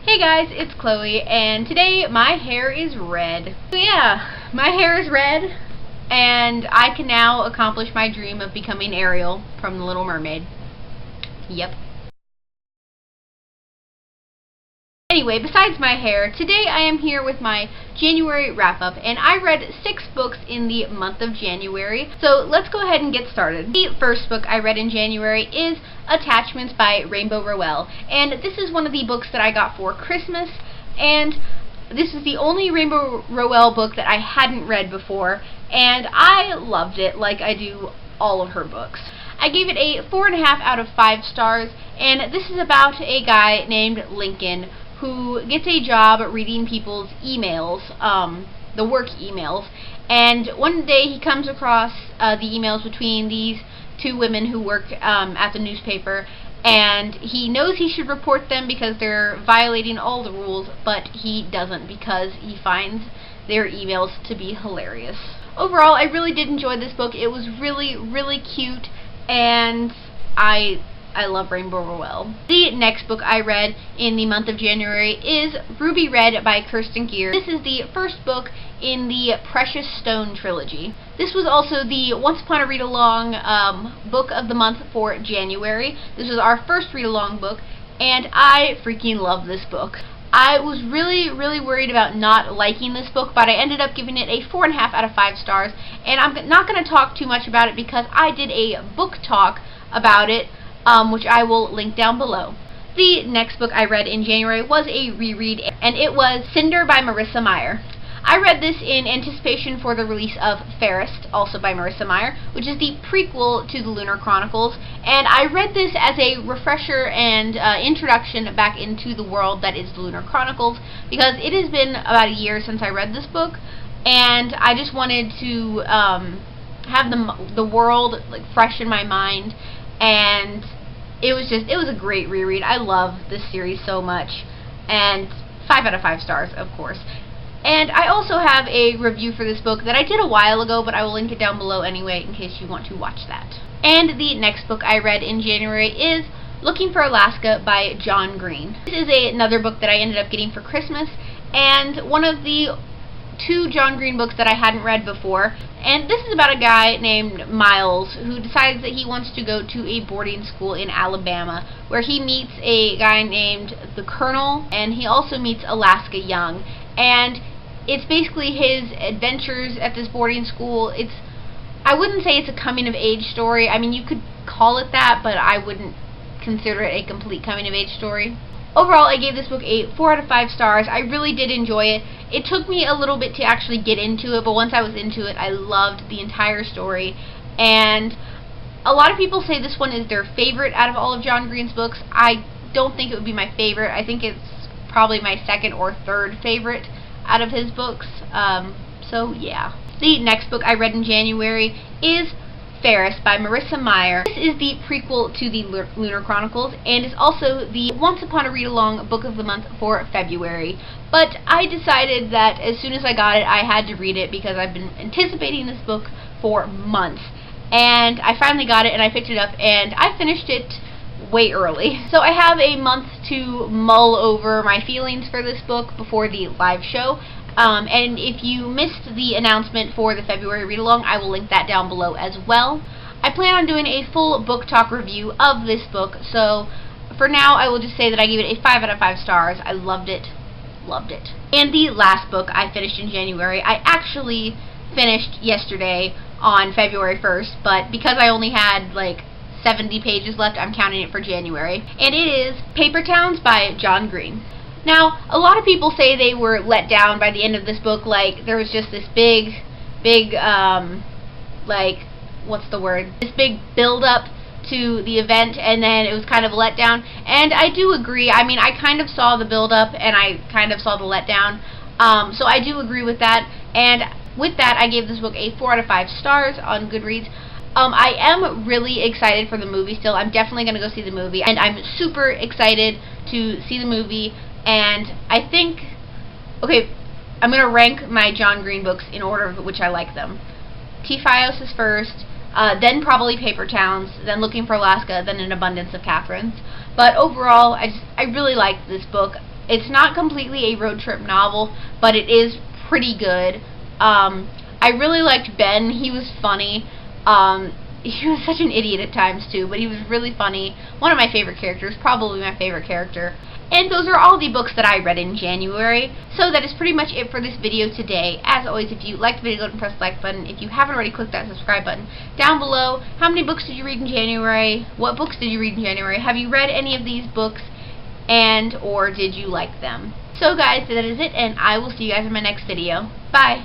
Hey guys, it's Chloe, and today my hair is red. So yeah, my hair is red, and I can now accomplish my dream of becoming Ariel from The Little Mermaid. Yep. Anyway, besides my hair, today I am here with my January wrap-up, and I read 6 books in the month of January, so let's go ahead and get started. The first book I read in January is Attachments by Rainbow Rowell, and this is one of the books that I got for Christmas, and this is the only Rainbow Rowell book that I hadn't read before, and I loved it like I do all of her books. I gave it a 4.5 out of 5 stars, and this is about a guy named Lincoln who gets a job reading people's emails, the work emails, and one day he comes across the emails between these 2 women who work at the newspaper, and he knows he should report them because they're violating all the rules, but he doesn't because he finds their emails to be hilarious. Overall, I really did enjoy this book. It was really, really cute, and I love Rainbow Rowell. The next book I read in the month of January is Ruby Red by Kirsten Gier. This is the first book in the Precious Stone trilogy. This was also the Once Upon a Read-Along book of the month for January. This was our first read-along book, and I freaking love this book. I was really, really worried about not liking this book, but I ended up giving it a 4.5 out of 5 stars, and I'm not going to talk too much about it because I did a book talk about it, which I will link down below. The next book I read in January was a reread, and it was Cinder by Marissa Meyer. I read this in anticipation for the release of Fairest, also by Marissa Meyer, which is the prequel to the Lunar Chronicles, and I read this as a refresher and introduction back into the world that is the Lunar Chronicles, because it has been about a year since I read this book, and I just wanted to have the world fresh in my mind, and it was a great reread. I love this series so much, and 5 out of 5 stars, of course. And I also have a review for this book that I did a while ago, but I will link it down below anyway in case you want to watch that. And the next book I read in January is Looking for Alaska by John Green. This is another book that I ended up getting for Christmas, and one of the 2 John Green books that I hadn't read before. And this is about a guy named Miles who decides that he wants to go to a boarding school in Alabama, where he meets a guy named the Colonel, and he also meets Alaska Young. And it's basically his adventures at this boarding school. I wouldn't say it's a coming-of-age story. I mean, you could call it that, but I wouldn't consider it a complete coming-of-age story. Overall, I gave this book a 4 out of 5 stars. I really did enjoy it. It took me a little bit to actually get into it, but once I was into it, I loved the entire story. And a lot of people say this one is their favorite out of all of John Green's books. I don't think it would be my favorite. I think it's probably my 2nd or 3rd favorite out of his books. So yeah. The next book I read in January is Fairest by Marissa Meyer. This is the prequel to the Lunar Chronicles, and is also the Once Upon a Read-Along book of the month for February. But I decided that as soon as I got it, I had to read it because I've been anticipating this book for months. And I finally got it, and I picked it up, and I finished it way early. So I have a month to mull over my feelings for this book before the live show. And if you missed the announcement for the February read-along, I will link that down below as well. I plan on doing a full book talk review of this book, so for now I will just say that I gave it a 5 out of 5 stars. I loved it. Loved it. And the last book I finished in January, I actually finished yesterday on February 1st, but because I only had like 70 pages left, I'm counting it for January. And it is Paper Towns by John Green. Now, a lot of people say they were let down by the end of this book, like there was just this big, like, what's the word? This big build-up to the event, and then it was kind of a letdown. And I do agree. I mean, I kind of saw the build-up, and I kind of saw the letdown. So I do agree with that. And with that, I gave this book a 4 out of 5 stars on Goodreads. I am really excited for the movie still. I'm definitely going to go see the movie, and I'm super excited to see the movie. And I think, okay, I'm going to rank my John Green books in order of which I like them. T-Fios is first, then probably Paper Towns, then Looking for Alaska, then An Abundance of Catherines. But overall, I really liked this book. It's not completely a road trip novel, but it is pretty good. I really liked Ben. He was funny. He was such an idiot at times too, but he was really funny. One of my favorite characters, probably my favorite character. And those are all the books that I read in January. So that is pretty much it for this video today. As always, if you liked the video, go ahead and press the like button. If you haven't already, click that subscribe button down below. How many books did you read in January? What books did you read in January? Have you read any of these books, and or did you like them? So guys, that is it, and I will see you guys in my next video. Bye!